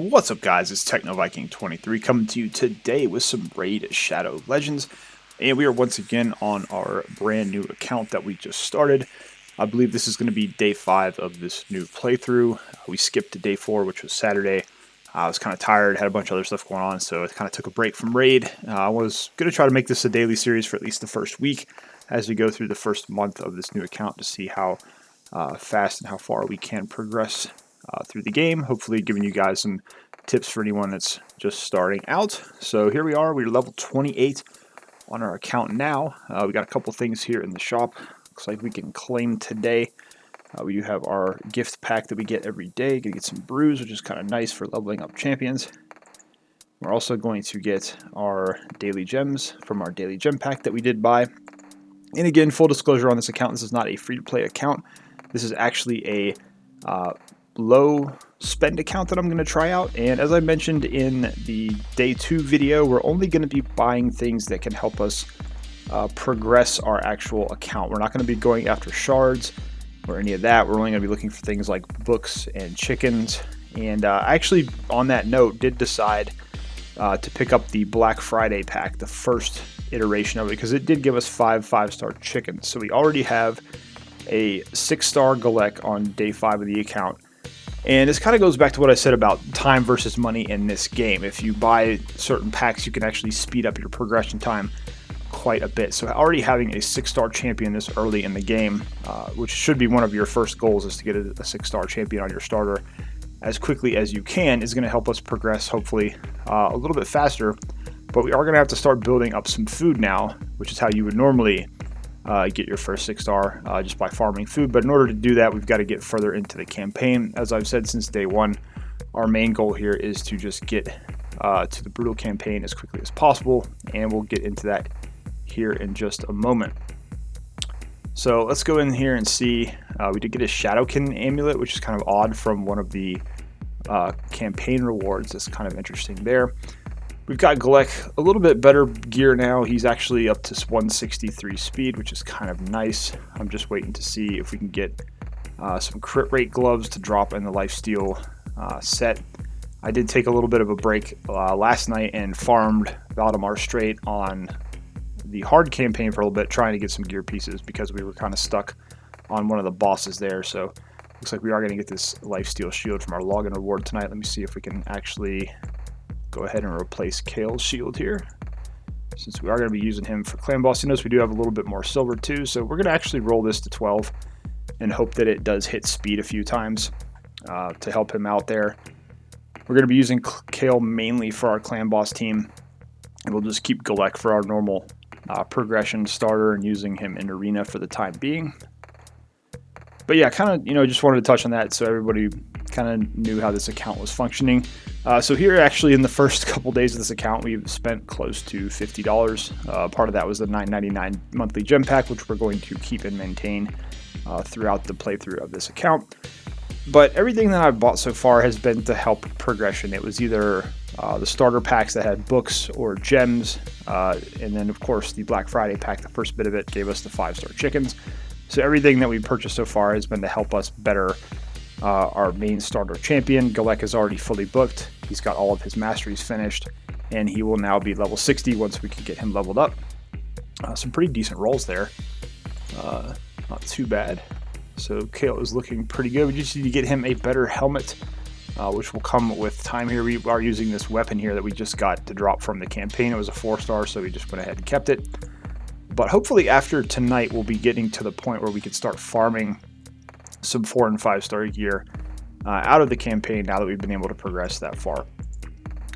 What's up, guys? It's TechnoViking23 coming to you today with some Raid Shadow Legends, and we are once again on our brand new account that we just started. I believe this is going to be day 5 of this new playthrough. We skipped to day 4, which was Saturday. I was kind of tired, had a bunch of other stuff going on, so I kind of took a break from Raid. I was going to try to make this a daily series for at least the first week as we go through the first month of this new account to see how fast and how far we can progress through the game, hopefully giving you guys some tips for anyone that's just starting out. So here we are, we're level 28 on our account now. We got a couple things here in the shop. Looks like we can claim today. We do have our gift pack that we get every day. Gonna get some brews, which is kind of nice for leveling up champions. We're also going to get our daily gems from our daily gem pack that we did buy. And again, full disclosure on this account, this is not a free-to-play account. This is actually a low spend account that I'm going to try out, and as I mentioned in the day 2 video, we're only going to be buying things that can help us progress our actual account. We're not going to be going after shards or any of that. We're only going to be looking for things like books and chickens. And actually, on that note, did decide to pick up the Black Friday pack, the first iteration of it, because it did give us 5-star chickens. So we already have a 6-star Galek on day 5 of the account. And this kind of goes back to what I said about time versus money in this game. If you buy certain packs, you can actually speed up your progression time quite a bit. So already having a 6-star champion this early in the game, which should be one of your first goals, is to get a 6-star champion on your starter as quickly as you can, is going to help us progress hopefully a little bit faster. But we are going to have to start building up some food now, which is how you would normally get your first 6-star just by farming food. But in order to do that, we've got to get further into the campaign. As I've said since day 1, our main goal here is to just get to the brutal campaign as quickly as possible, and we'll get into that here in just a moment. So let's go in here and see. We did get a Shadowkin amulet, which is kind of odd from one of the campaign rewards. That's kind of interesting there. We've got Galek a little bit better gear now. He's actually up to 163 speed, which is kind of nice. I'm just waiting to see if we can get some crit rate gloves to drop in the lifesteal set. I did take a little bit of a break last night and farmed Valdemar straight on the hard campaign for a little bit, trying to get some gear pieces because we were kind of stuck on one of the bosses there. So looks like we are going to get this lifesteal shield from our login reward tonight. Let me see if we can actually go ahead and replace Kale's shield here, since we are going to be using him for clan boss. You notice we do have a little bit more silver too, so we're going to actually roll this to 12 and hope that it does hit speed a few times to help him out there. We're going to be using Kale mainly for our clan boss team, and we'll just keep Galek for our normal progression starter and using him in arena for the time being. But yeah, kind of, just wanted to touch on that so everybody kind of knew how this account was functioning. So here, actually, in the first couple days of this account, we've spent close to $50. Part of that was the $9.99 monthly gem pack, which we're going to keep and maintain throughout the playthrough of this account. But everything that I've bought so far has been to help progression. It was either the starter packs that had books or gems, and then, of course, the Black Friday pack, the first bit of it, gave us the 5-star chickens. So everything that we purchased so far has been to help us better our main starter champion. Galek is already fully booked. He's got all of his masteries finished, and he will now be level 60 once we can get him leveled up. Some pretty decent rolls there. Not too bad. So Kale is looking pretty good. We just need to get him a better helmet, which will come with time here. We are using this weapon here that we just got to drop from the campaign. It was a 4-star, so we just went ahead and kept it. But hopefully after tonight, we'll be getting to the point where we can start farming some 4- and 5-star gear out of the campaign now that we've been able to progress that far.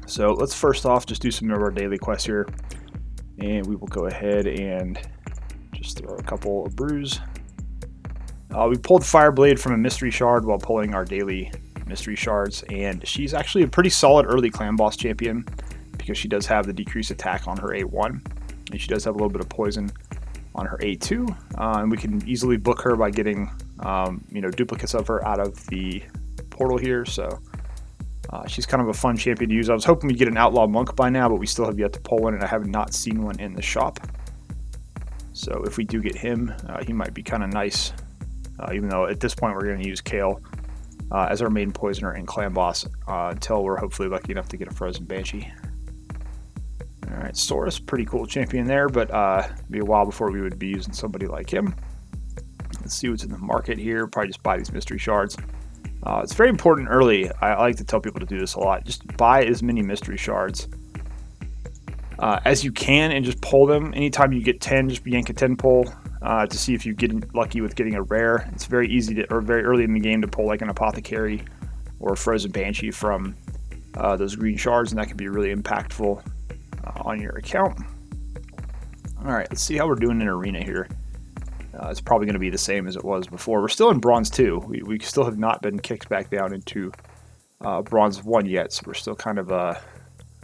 So let's first off just do some of our daily quests here, and we will go ahead and just throw a couple of brews. We pulled Fireblade from a mystery shard while pulling our daily mystery shards, and she's actually a pretty solid early clan boss champion because she does have the decreased attack on her A1, and she does have a little bit of poison on her A2, and we can easily book her by getting duplicates of her out of the portal here. So she's kind of a fun champion to use. I was hoping we'd get an outlaw monk by now, but we still have yet to pull one, and I have not seen one in the shop. So if we do get him, he might be kind of nice, even though at this point we're going to use Kale as our main poisoner and clan boss until we're hopefully lucky enough to get a frozen banshee. Alright, Saurus, pretty cool champion there, but it'd be a while before we would be using somebody like him. Let's see what's in the market here. Probably just buy these mystery shards. It's very important early. I like to tell people to do this a lot. Just buy as many mystery shards as you can and just pull them. Anytime you get 10, just yank a 10 pull to see if you get lucky with getting a rare. It's very easy to, or very early in the game, to pull like an apothecary or a frozen banshee from those green shards, and that can be really impactful on your account. Alright, let's see how we're doing in arena here. It's probably going to be the same as it was before. We're still in bronze 2. We still have not been kicked back down into bronze 1 yet, so we're still kind of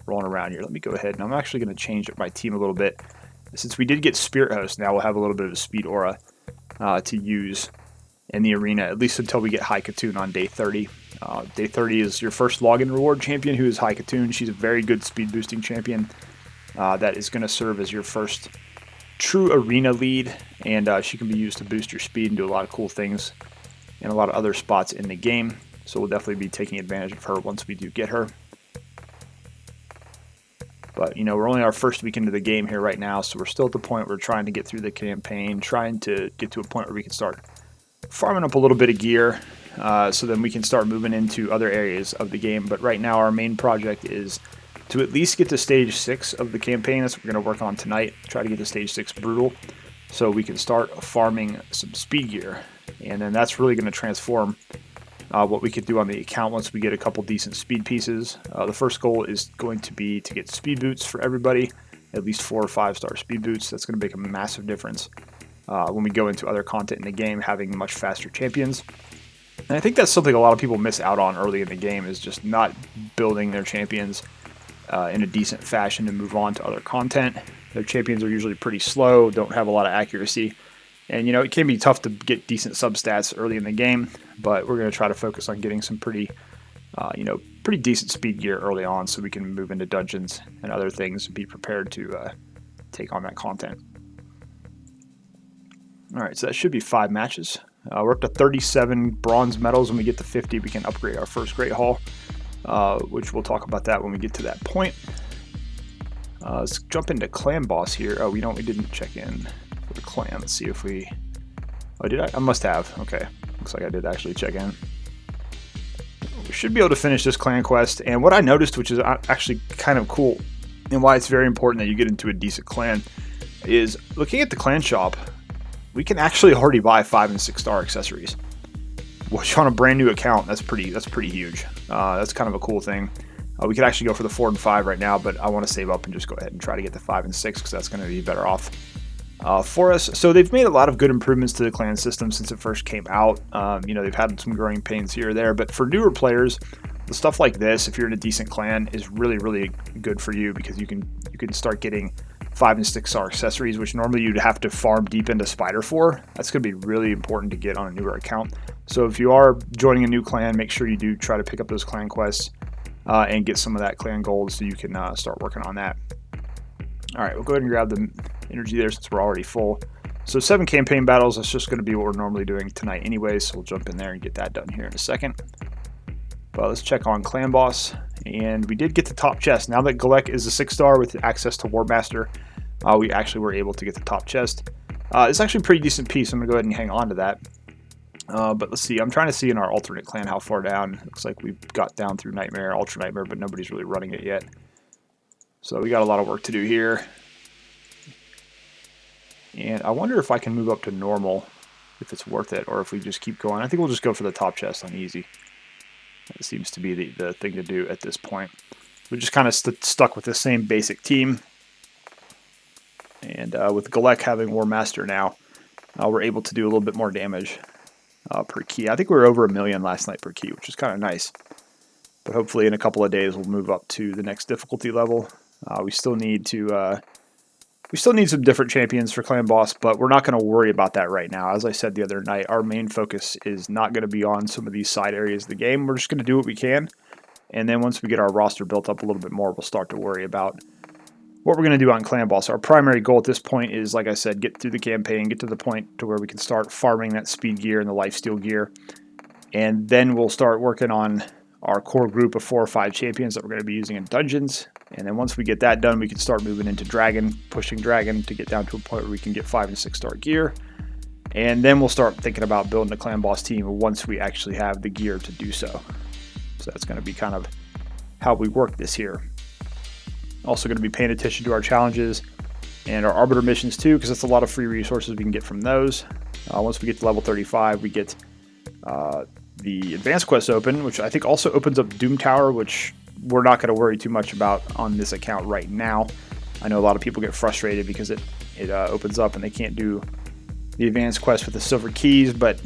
rolling around here. Let me go ahead, and I'm actually going to change up my team a little bit. Since we did get Spirit Host, now we'll have a little bit of a speed aura to use in the arena, at least until we get High Katoon on day 30. Day 30 is your first login reward champion, who is High Katoon. She's a very good speed boosting champion that is going to serve as your first true arena lead, and she can be used to boost your speed and do a lot of cool things in a lot of other spots in the game. So we'll definitely be taking advantage of her once we do get her. But, you know, we're only our first week into the game here right now, so we're still at the point where we're trying to get through the campaign, trying to get to a point where we can start farming up a little bit of gear, so then we can start moving into other areas of the game. But right now our main project is to at least get to stage 6 of the campaign. That's what we're going to work on tonight, try to get to stage 6 brutal, so we can start farming some speed gear. And then that's really going to transform what we could do on the account once we get a couple decent speed pieces. The first goal is going to be to get speed boots for everybody, at least 4 or 5 star speed boots. That's going to make a massive difference when we go into other content in the game, having much faster champions. And I think that's something a lot of people miss out on early in the game, is just not building their champions in a decent fashion to move on to other content. Their champions are usually pretty slow, don't have a lot of accuracy, and you know, it can be tough to get decent substats early in the game, but we're going to try to focus on getting some pretty pretty decent speed gear early on, so we can move into dungeons and other things and be prepared to take on that content. Alright, so that should be 5 matches. We're up to 37 bronze medals. When we get to 50, we can upgrade our first Great Hall, which we'll talk about that when we get to that point. Let's jump into Clan Boss here. Oh, we didn't check in for the clan. Let's see if we... Oh, did I? I must have. Okay. Looks like I did actually check in. We should be able to finish this clan quest. And what I noticed, which is actually kind of cool, and why it's very important that you get into a decent clan, is looking at the clan shop, we can actually already buy 5 and 6 star accessories, which on a brand new account, that's pretty huge. That's kind of a cool thing. We could actually go for the 4 and 5 right now, but I want to save up and just go ahead and try to get the 5 and 6 because that's going to be better off for us. So they've made a lot of good improvements to the clan system since it first came out. You know, they've had some growing pains here or there, but for newer players, the stuff like this, if you're in a decent clan, is really, really good for you, because you can start getting 5 and 6 star accessories, which normally you'd have to farm deep into Spider for. That's going to be really important to get on a newer account. So if you are joining a new clan, make sure you do try to pick up those clan quests and get some of that clan gold so you can start working on that. Alright, we'll go ahead and grab the energy there since we're already full. So 7 campaign battles, that's just going to be what we're normally doing tonight anyway, so we'll jump in there and get that done here in a second. But let's check on Clan Boss, and we did get the top chest. Now that Galek is a 6 star with access to War Master, we actually were able to get the top chest. It's actually a pretty decent piece, so I'm going to go ahead and hang on to that. But let's see, I'm trying to see in our alternate clan how far down. It looks like we've got down through Nightmare, Ultra Nightmare, but nobody's really running it yet. So we got a lot of work to do here. And I wonder if I can move up to normal, if it's worth it, or if we just keep going. I think we'll just go for the top chest on easy. That seems to be the thing to do at this point. We just kind of stuck with the same basic team. And with Galek having War Master now, we're able to do a little bit more damage per key. I think we were over 1 million last night per key, which is kind of nice. But hopefully in a couple of days we'll move up to the next difficulty level. We still need some different champions for Clan Boss, but we're not going to worry about that right now. As I said the other night, our main focus is not going to be on some of these side areas of the game. We're just going to do what we can, and then once we get our roster built up a little bit more, we'll start to worry about what we're going to do on Clan Boss. Our primary goal at this point is, like I said, get through the campaign, get to the point to where we can start farming that speed gear and the lifesteal gear, And then we'll start working on our core group of 4 or 5 champions that we're going to be using in dungeons. And then once we get that done, we can start moving into Dragon, pushing Dragon to get down to a point where we can get 5 and 6 star gear. And then we'll start thinking about building a clan boss team once we actually have the gear to do so. So that's going to be kind of how we work this here. Also going to be paying attention to our challenges and our Arbiter missions too, because that's a lot of free resources we can get from those. Once we get to level 35, we get the advanced quest open, which I think also opens up Doom Tower, which we're not going to worry too much about on this account right now. I know a lot of people get frustrated because it opens up and they can't do the advanced quest with the silver keys, but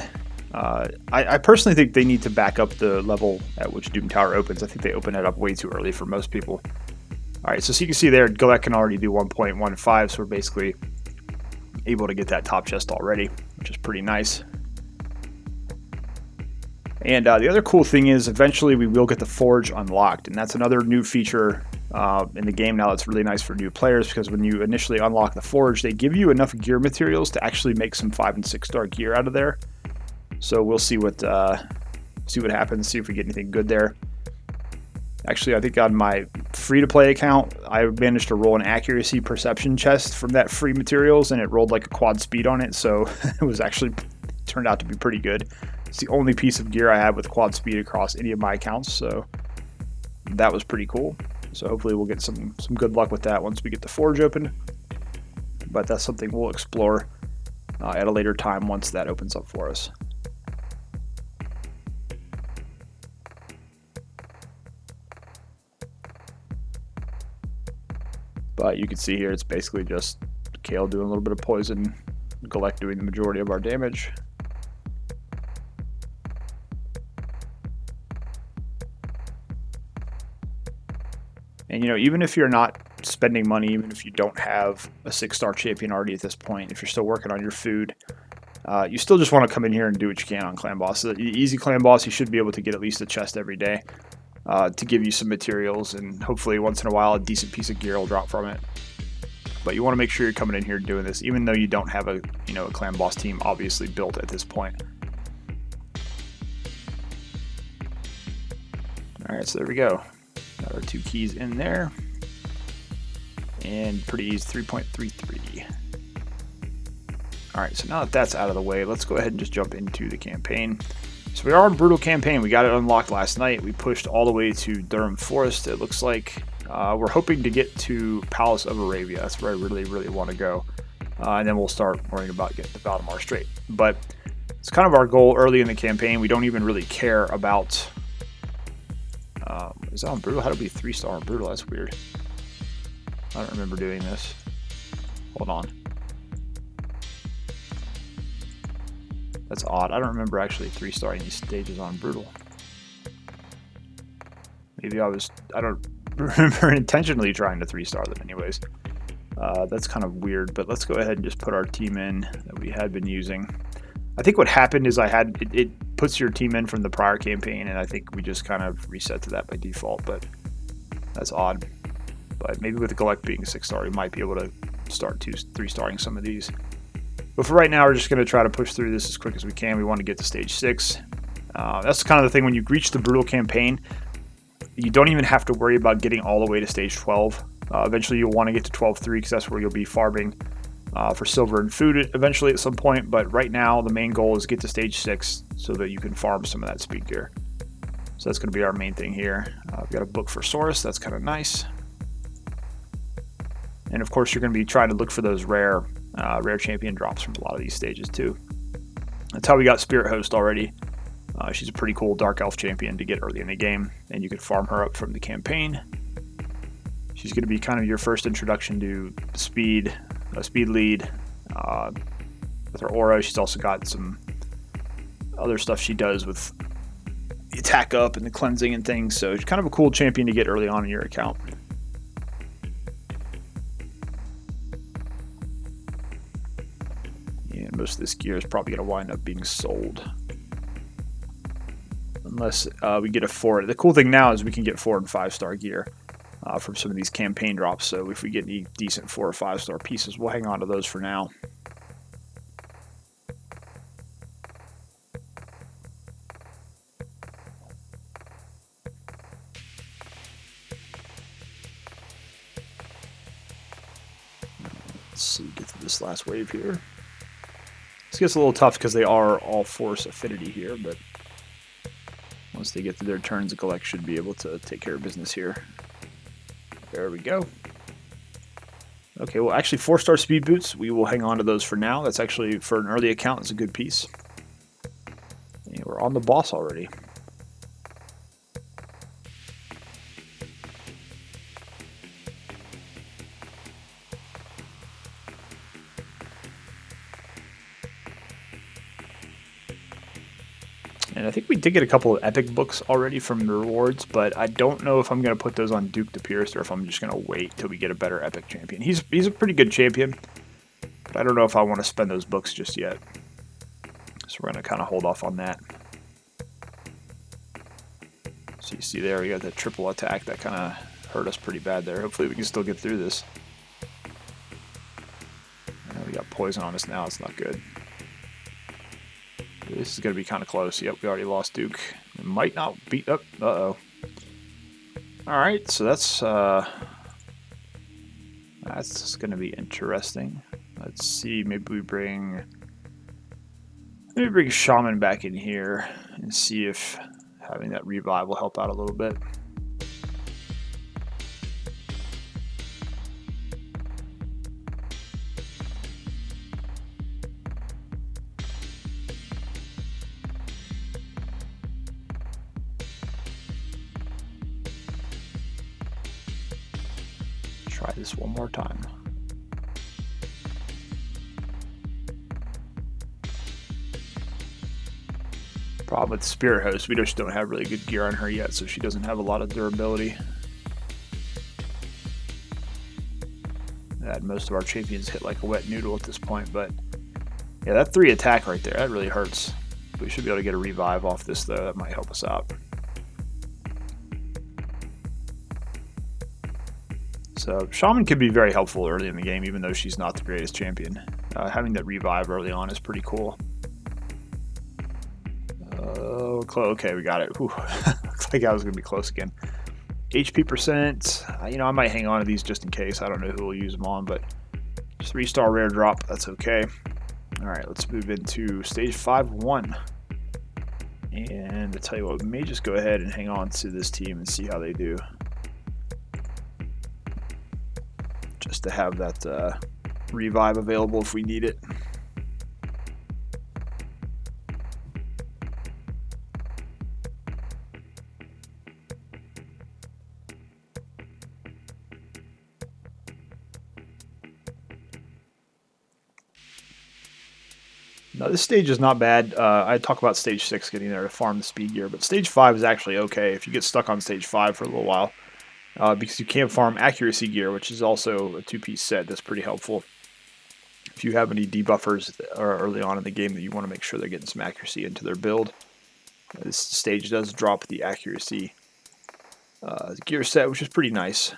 I personally think they need to back up the level at which Doom Tower opens. I think they open it up way too early for most people. Alright, so you can see there, Galek can already do 1.15, so we're basically able to get that top chest already, which is pretty nice. And the other cool thing is eventually we will get the Forge unlocked, and that's another new feature in the game now that's really nice for new players, because when you initially unlock the Forge, they give you enough gear materials to actually make some 5 and 6 star gear out of there. So we'll see what happens, see if we get anything good there. Actually, I think on my free-to-play account, I managed to roll an accuracy perception chest from that free materials, and it rolled like a quad speed on it, so it was actually turned out to be pretty good. It's the only piece of gear I have with quad speed across any of my accounts, so that was pretty cool. So hopefully we'll get some good luck with that once we get the Forge open, but that's something we'll explore at a later time once that opens up for us. But you can see here it's basically just Kale doing a little bit of poison, Galek doing the majority of our damage. And even if you're not spending money, even if you don't have a 6-star champion already at this point, if you're still working on your food, you still just want to come in here and do what you can on clan boss. The easy clan boss, you should be able to get at least a chest every day. To give you some materials, and hopefully once in a while a decent piece of gear will drop from it. But you want to make sure you're coming in here doing this, even though you don't have a clan boss team obviously built at this point. Alright, so there we go. Got our 2 keys in there. And pretty easy, 3.33. Alright, so now that that's out of the way, let's go ahead and just jump into the campaign. So we are on Brutal Campaign. We got it unlocked last night. We pushed all the way to Durham Forest, it looks like. We're hoping to get to Palace of Arabia. That's where I really, really want to go. And then we'll start worrying about getting to Valdemar Strait. But it's kind of our goal early in the campaign. We don't even really care about... is that on Brutal? How do we 3-star on Brutal? That's weird. I don't remember doing this. Hold on. That's odd. I don't remember actually 3-starring these stages on Brutal. Maybe I don't remember intentionally trying to 3-star them anyways. That's kind of weird, but let's go ahead and just put our team in that we had been using. I think what happened is it puts your team in from the prior campaign, and I think we just kind of reset to that by default, but that's odd. But maybe with the Galek being a 6-star, we might be able to start 3-starring some of these. But for right now, we're just going to try to push through this as quick as we can. We want to get to stage 6. That's kind of the thing. When you reach the Brutal Campaign, you don't even have to worry about getting all the way to stage 12. Eventually, you'll want to get to 12.3 because that's where you'll be farming for silver and food eventually at some point. But right now, the main goal is get to stage 6 so that you can farm some of that speed gear. So that's going to be our main thing here. We've got a book for Saurus. That's kind of nice. And of course, you're going to be trying to look for those rare champion drops from a lot of these stages too. That's how we got Spirit Host already. She's a pretty cool Dark Elf champion to get early in the game, and you can farm her up from the campaign. She's going to be kind of your first introduction to speed lead. With her aura, she's also got some other stuff she does with the attack up and the cleansing and things, so it's kind of a cool champion to get early on in your account. And most of this gear is probably going to wind up being sold. Unless we get a 4. The cool thing now is we can get 4 and 5-star gear from some of these campaign drops. So if we get any decent 4 or 5-star pieces, we'll hang on to those for now. see, get through this last wave here. This gets a little tough because they are all force affinity here, but once they get through their turns, the Galek should be able to take care of business here. There we go. Okay, well, actually, 4-star speed boots, we will hang on to those for now. That's actually, for an early account, it's a good piece. And we're on the boss already. And I think we did get a couple of epic books already from the rewards, but I don't know if I'm going to put those on Duke the Pierced or if I'm just going to wait till we get a better epic champion. He's a pretty good champion, but I don't know if I want to spend those books just yet. So we're going to kind of hold off on that. So you see there, we got that triple attack that kind of hurt us pretty bad there. Hopefully we can still get through this. We got poison on us now, it's not good. This is going to be kind of close. Yep, we already lost Duke. It might not beat up. Uh-oh. Alright, so that's going to be interesting. Let's see, maybe we bring Shaman back in here and see if having that revive will help out a little bit. Try this one more time. Problem with Spirit Host, we just don't have really good gear on her yet, so she doesn't have a lot of durability. And most of our champions hit like a wet noodle at this point, but yeah, that 3 attack right there, that really hurts. We should be able to get a revive off this though, that might help us out. So Shaman can be very helpful early in the game, even though she's not the greatest champion. Having that revive early on is pretty cool. Okay, we got it. Looks like I was going to be close again. HP percent, you know, I might hang on to these just in case. I don't know who will use them on, but 3-star rare drop, that's okay. Alright, let's move into stage 5-1. And to tell you what, we may just go ahead and hang on to this team and see how they do. Just to have that revive available if we need it. Now this stage is not bad. I talk about stage 6 getting there to farm the speed gear, but stage 5 is actually okay if you get stuck on stage 5 for a little while. Because you can farm accuracy gear, which is also a 2-piece set that's pretty helpful. If you have any debuffers early on in the game that you want to make sure they're getting some accuracy into their build, this stage does drop the accuracy gear set, which is pretty nice.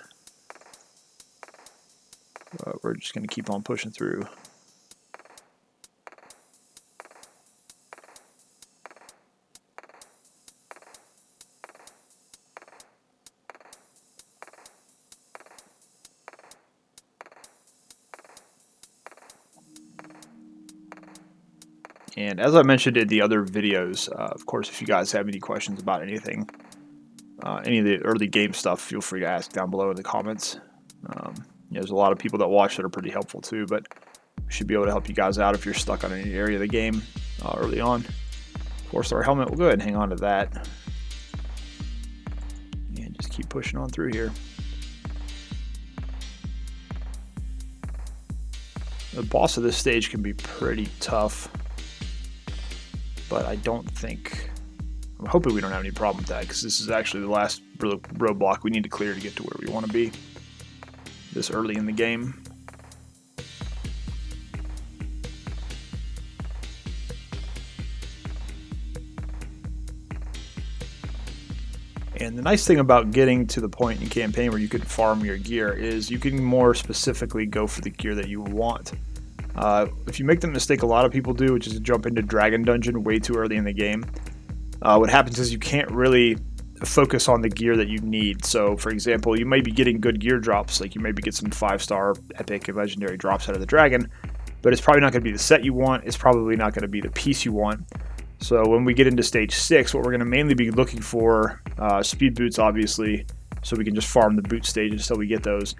We're just going to keep on pushing through. And as I mentioned in the other videos, of course, if you guys have any questions about anything, any of the early game stuff, feel free to ask down below in the comments. There's a lot of people that watch that are pretty helpful too, but we should be able to help you guys out if you're stuck on any area of the game early on. 4-star helmet, we'll go ahead and hang on to that. And just keep pushing on through here. The boss of this stage can be pretty tough. But I don't think, I'm hoping we don't have any problem with that, because this is actually the last roadblock we need to clear to get to where we want to be this early in the game. And the nice thing about getting to the point in campaign where you can farm your gear is you can more specifically go for the gear that you want. If you make the mistake a lot of people do, which is to jump into Dragon Dungeon way too early in the game, what happens is you can't really focus on the gear that you need. So, for example, you might be getting good gear drops, like you maybe get some 5-star epic and legendary drops out of the dragon, but it's probably not going to be the set you want. It's probably not going to be the piece you want. So when we get into stage 6, what we're going to mainly be looking for, speed boots, obviously, so we can just farm the boot stages until we get those.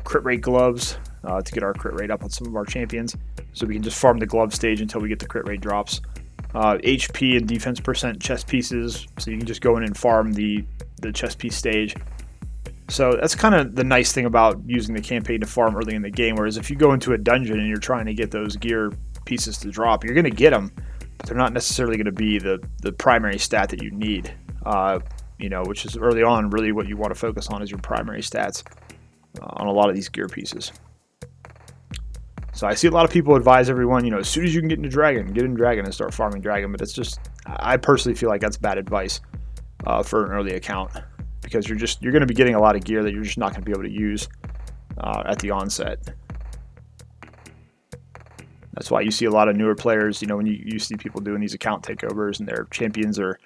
Crit rate gloves to get our crit rate up on some of our champions, so we can just farm the glove stage until we get the crit rate drops. HP and defense percent chest pieces, so you can just go in and farm the chest piece stage. So that's kind of the nice thing about using the campaign to farm early in the game, whereas if you go into a dungeon and you're trying to get those gear pieces to drop, you're going to get them, but they're not necessarily going to be the primary stat that you need, which is early on really what you want to focus on is your primary stats on a lot of these gear pieces. So I see a lot of people advise everyone, as soon as you can get into Dragon, get in Dragon and start farming Dragon, but it's just, I personally feel like that's bad advice for an early account, because you're going to be getting a lot of gear that you're just not going to be able to use at the onset. That's why you see a lot of newer players, when you see people doing these account takeovers and their champions are,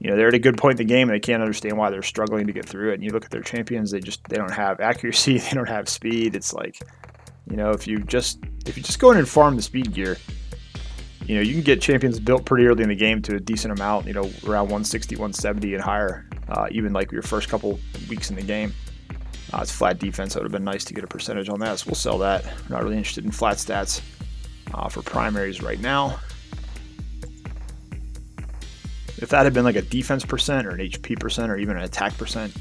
they're at a good point in the game and they can't understand why they're struggling to get through it. And you look at their champions, they don't have accuracy, they don't have speed. It's like, if you just go in and farm the speed gear, you can get champions built pretty early in the game to a decent amount, around 160, 170 and higher, even like your first couple weeks in the game. It's flat defense, so it would have been nice to get a percentage on that, so we'll sell that. We're not really interested in flat stats for primaries right now. If that had been like a defense percent or an HP percent or even an attack percent,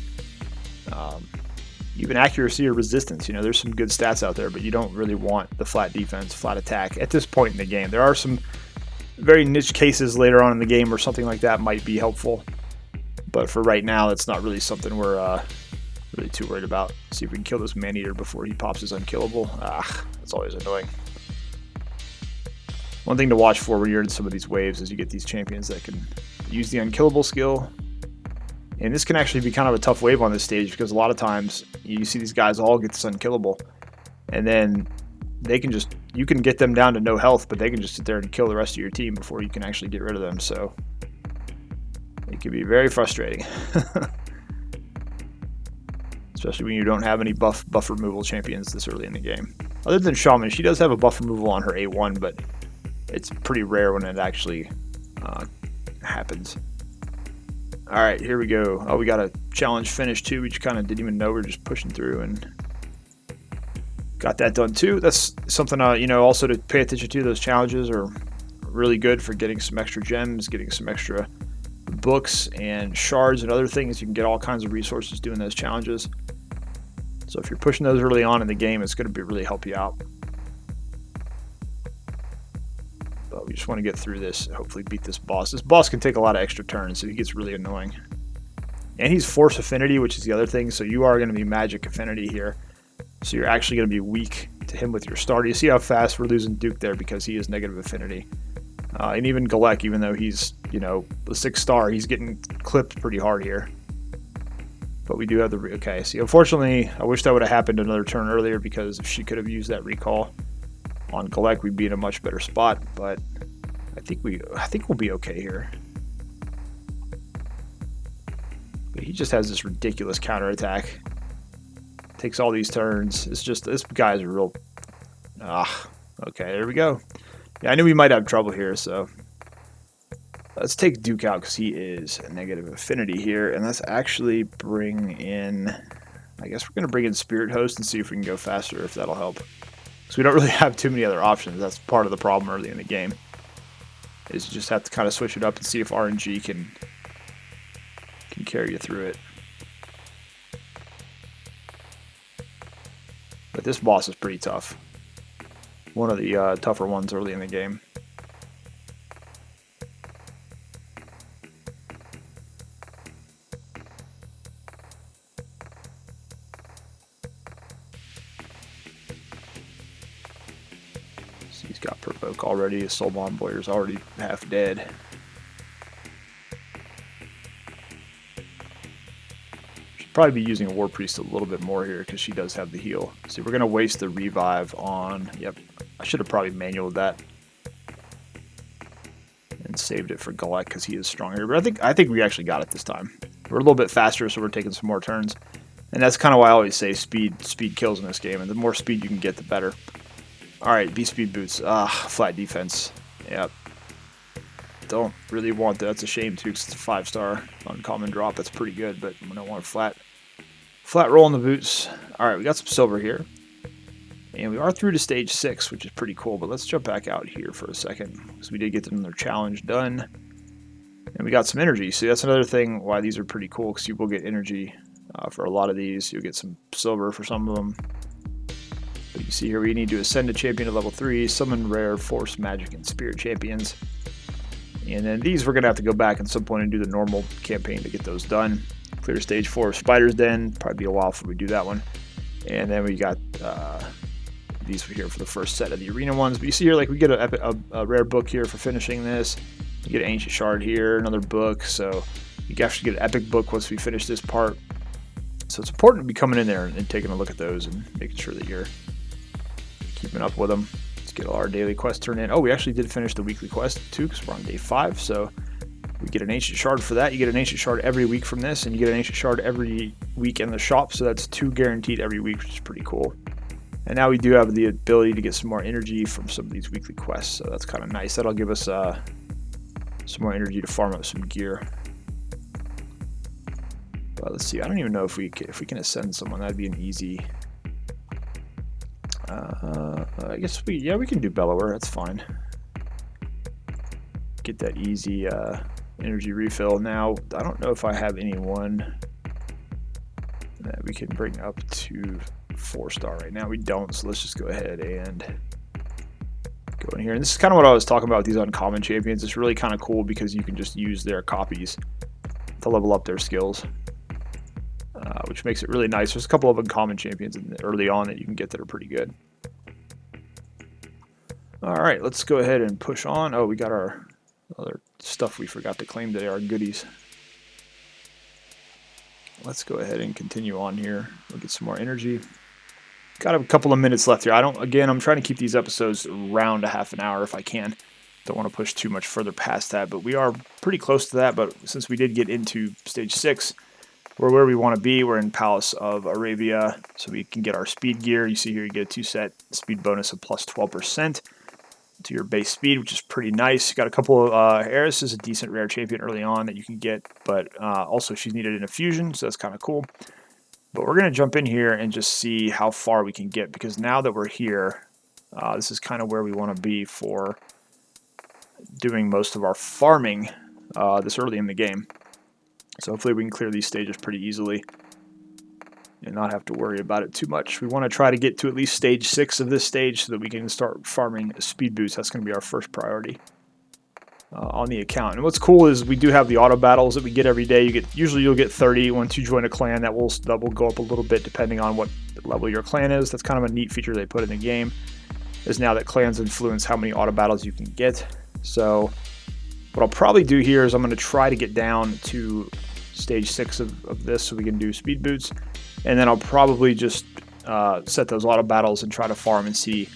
even accuracy or resistance, there's some good stats out there, but you don't really want the flat defense, flat attack at this point in the game. There are some very niche cases later on in the game where something like that might be helpful, but for right now, that's not really something we're really too worried about. See if we can kill this man-eater before he pops his unkillable. That's always annoying. One thing to watch for when you're in some of these waves is you get these champions that can use the unkillable skill. And this can actually be kind of a tough wave on this stage, because a lot of times you see these guys all get this unkillable, and then you can get them down to no health, but they can just sit there and kill the rest of your team before you can actually get rid of them. So it can be very frustrating. Especially when you don't have any buff removal champions this early in the game. Other than Shaman, she does have a buff removal on her A1, but it's pretty rare when it actually happens. Alright, here we go. Oh, we got a challenge finish too. We just kind of didn't even know. We were just pushing through and got that done too. That's something, also to pay attention to. Those challenges are really good for getting some extra gems, getting some extra books and shards and other things. You can get all kinds of resources doing those challenges. So if you're pushing those early on in the game, it's going to really help you out. But we just want to get through this and hopefully beat this boss. This boss can take a lot of extra turns, so he gets really annoying. And he's Force Affinity, which is the other thing, so you are going to be Magic Affinity here. So you're actually going to be weak to him with your starter. You see how fast we're losing Duke there because he is Negative Affinity. And even Galek, even though he's, the 6-star, he's getting clipped pretty hard here. But we do have the... Okay, see, unfortunately, I wish that would have happened another turn earlier, because if she could have used that recall on Galek, we'd be in a much better spot. But I think we'll be okay here. But he just has this ridiculous counterattack. Takes all these turns. It's just, this guy's a real... okay, there we go. Yeah, I knew we might have trouble here, so let's take Duke out because he is a Negative Affinity here, and let's actually bring in, I guess we're going to bring in Spirit Host and see if we can go faster, if that'll help. So we don't really have too many other options. That's part of the problem early in the game, is you just have to kind of switch it up and see if RNG can carry you through it. But this boss is pretty tough. One of the tougher ones early in the game. So he's got Provoke already. His Soul Bomb Boyer's already half dead. Should probably be using a War Priest a little bit more here because she does have the heal. See, we're going to waste the revive on... Yep. I should have probably manualed that and saved it for Galek because he is stronger. But I think we actually got it this time. We're a little bit faster, so we're taking some more turns. And that's kind of why I always say speed kills in this game. And the more speed you can get, the better. Alright, B-Speed Boots. Flat defense. Yep. Don't really want that. That's a shame, too, because it's a 5-star uncommon drop. That's pretty good, but I don't want a flat roll in the boots. Alright, we got some silver here. And we are through to stage 6, which is pretty cool. But let's jump back out here for a second, because we did get another challenge done. And we got some energy. See, that's another thing why these are pretty cool, because you will get energy for a lot of these. You'll get some silver for some of them. But you see here, we need to ascend a champion to level 3, summon rare, force, magic, and spirit champions. And then these we're going to have to go back at some point and do the normal campaign to get those done. Clear stage 4 of Spider's Den. Probably be a while before we do that one. And then we got these here for the first set of the arena ones. But you see here, like, we get a rare book here for finishing this. You get an ancient shard here, another book. So you can actually get an epic book once we finish this part. So it's important to be coming in there and taking a look at those and making sure that you're keeping up with them. Let's get our daily quest turned in. Oh, we actually did finish the weekly quest too, because we're on day 5. So we get an ancient shard for that. You get an ancient shard every week from this, and you get an ancient shard every week in the shop. So that's 2 guaranteed every week, which is pretty cool. And now we do have the ability to get some more energy from some of these weekly quests. So that's kind of nice. That'll give us some more energy to farm up some gear. But let's see. I don't even know if we can ascend someone. That'd be an easy. I guess we can do Bellower. That's fine. Get that easy energy refill. Now I don't know if I have anyone that we can bring up to 4-star right now. We don't. So let's just go ahead and go in here. And this is kind of what I was talking about with these uncommon champions. It's really kind of cool because you can just use their copies to level up their skills. Which makes it really nice. There's a couple of uncommon champions early on that you can get that are pretty good. Alright, let's go ahead and push on. Oh, we got our other stuff we forgot to claim today, our goodies. Let's go ahead and continue on here. We'll get some more energy. Got a couple of minutes left here. I'm trying to keep these episodes around a half an hour if I can. Don't want to push too much further past that, but we are pretty close to that. But since we did get into stage 6, we're where we want to be. We're in Palace of Arabia, so we can get our speed gear. You see here you get a 2-set speed bonus of plus 12% to your base speed, which is pretty nice. You got a couple of Eris is a decent rare champion early on that you can get, but also she's needed in a fusion, so that's kind of cool. But we're going to jump in here and just see how far we can get, because now that we're here, this is kind of where we want to be for doing most of our farming this early in the game. So hopefully we can clear these stages pretty easily and not have to worry about it too much. We want to try to get to at least stage 6 of this stage so that we can start farming speed boots. That's going to be our first priority on the account. And what's cool is we do have the auto battles that we get every day. Usually you'll get 30 once you join a clan. That will go up a little bit depending on what level your clan is. That's kind of a neat feature they put in the game, is now that clans influence how many auto battles you can get. So what I'll probably do here is I'm going to try to get down to stage 6 of this so we can do speed boots, and then I'll probably just set those auto battles and try to farm and see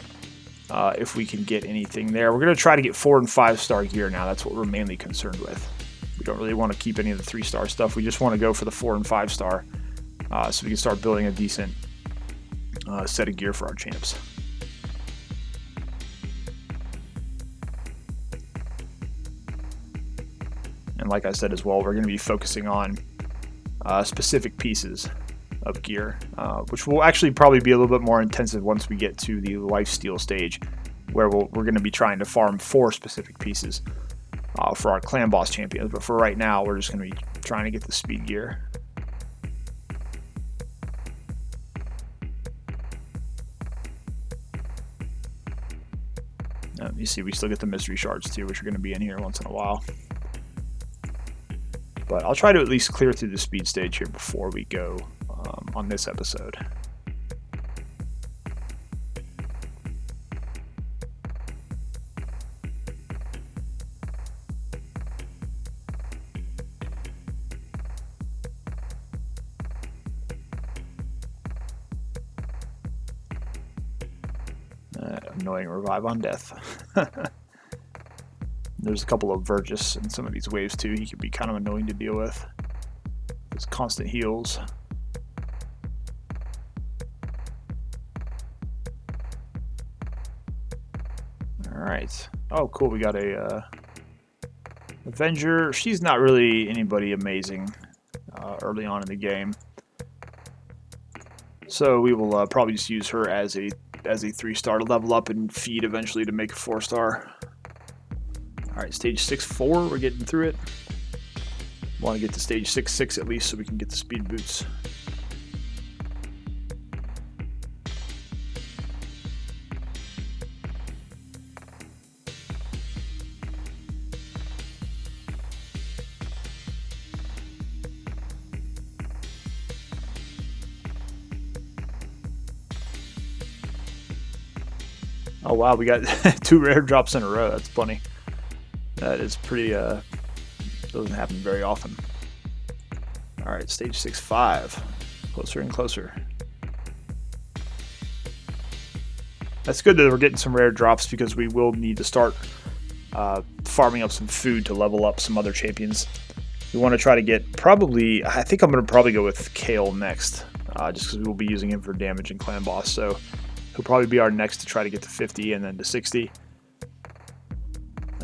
if we can get anything there. We're going to try to get 4 and 5-star gear now. That's what we're mainly concerned with. We don't really want to keep any of the 3-star stuff. We just want to go for the 4 and 5-star so we can start building a decent set of gear for our champs. And like I said as well, we're going to be focusing on specific pieces of gear, which will actually probably be a little bit more intensive once we get to the lifesteal stage, where we're going to be trying to farm 4 specific pieces for our clan boss champions. But for right now, we're just going to be trying to get the speed gear. You see, we still get the mystery shards too, which are going to be in here once in a while. But I'll try to at least clear through the speed stage here before we go on this episode. Annoying revive on death. There's a couple of Vergis in some of these waves too. He could be kind of annoying to deal with. It's constant heals. Alright. Oh, cool. We got a Avenger. She's not really anybody amazing early on in the game. So we will probably just use her as a 3-star to level up and feed eventually to make a 4-star. Alright, stage 6-4, we're getting through it. Want to get to stage 6-6 at least so we can get the speed boots. Oh wow, we got 2 rare drops in a row. That's funny. That is pretty, doesn't happen very often. Alright, stage 6-5. Closer and closer. That's good that we're getting some rare drops because we will need to start farming up some food to level up some other champions. We want to try to get probably, I think I'm going to probably go with Kale next, just because we will be using him for damage and clan boss. So he'll probably be our next to try to get to 50 and then to 60.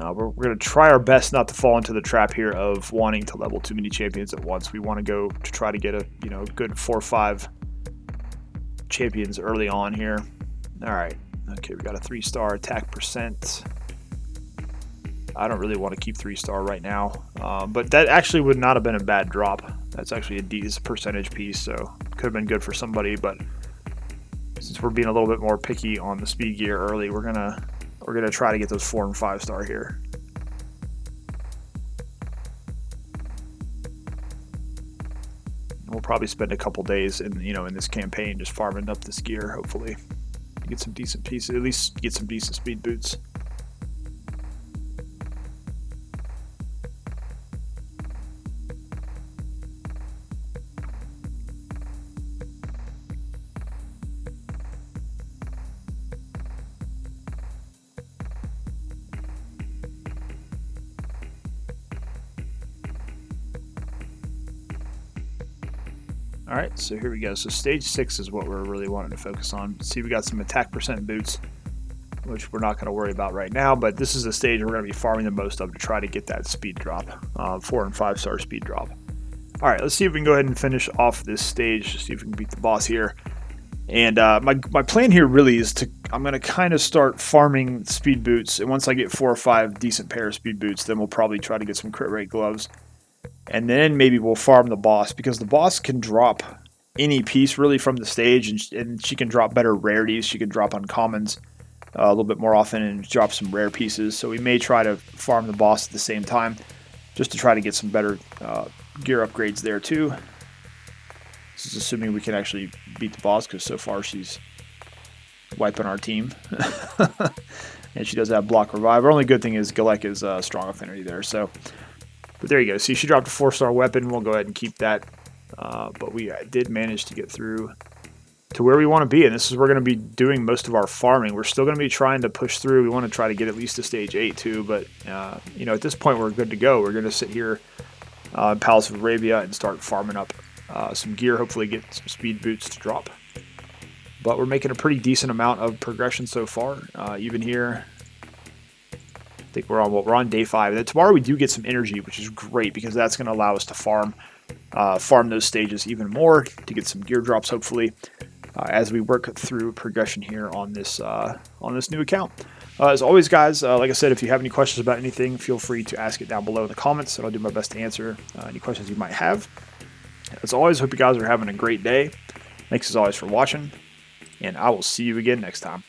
We're going to try our best not to fall into the trap here of wanting to level too many champions at once. We want to go to try to get a good 4 or 5 champions early on here. All right. Okay, we got a 3-star attack percent. I don't really want to keep 3-star right now, but that actually would not have been a bad drop. That's actually a decent percentage piece, so could have been good for somebody. But since we're being a little bit more picky on the speed gear early, we're gonna try to get those 4 and 5-star here. We'll probably spend a couple days in this campaign just farming up this gear, hopefully. Get some decent pieces, at least get some decent speed boots. Alright, so here we go. So stage 6 is what we're really wanting to focus on. See, we got some attack percent boots, which we're not going to worry about right now, but this is the stage we're going to be farming the most of to try to get that speed drop, 4 and 5-star speed drop. Alright, let's see if we can go ahead and finish off this stage, see if we can beat the boss here. And my plan here really is I'm going to kind of start farming speed boots, and once I get 4 or 5 decent pair of speed boots, then we'll probably try to get some crit rate gloves. And then maybe we'll farm the boss, because the boss can drop any piece really from the stage, and she can drop better rarities. She can drop uncommons a little bit more often and drop some rare pieces. So we may try to farm the boss at the same time just to try to get some better gear upgrades there too. This is assuming we can actually beat the boss, because so far she's wiping our team. And she does have block revive. Our only good thing is Galek is strong affinity there. So. But there you go. See, she dropped a 4-star weapon. We'll go ahead and keep that. But we did manage to get through to where we want to be. And this is where we're going to be doing most of our farming. We're still going to be trying to push through. We want to try to get at least to stage 8 too. But, at this point, we're good to go. We're going to sit here in Palace of Arabia and start farming up some gear. Hopefully get some speed boots to drop. But we're making a pretty decent amount of progression so far. Even here. I think we're on day 5. And then tomorrow we do get some energy, which is great because that's going to allow us to farm those stages even more to get some gear drops, hopefully, as we work through progression here on this new account. As always, guys, like I said, if you have any questions about anything, feel free to ask it down below in the comments, and I'll do my best to answer any questions you might have. As always, hope you guys are having a great day. Thanks as always for watching, and I will see you again next time.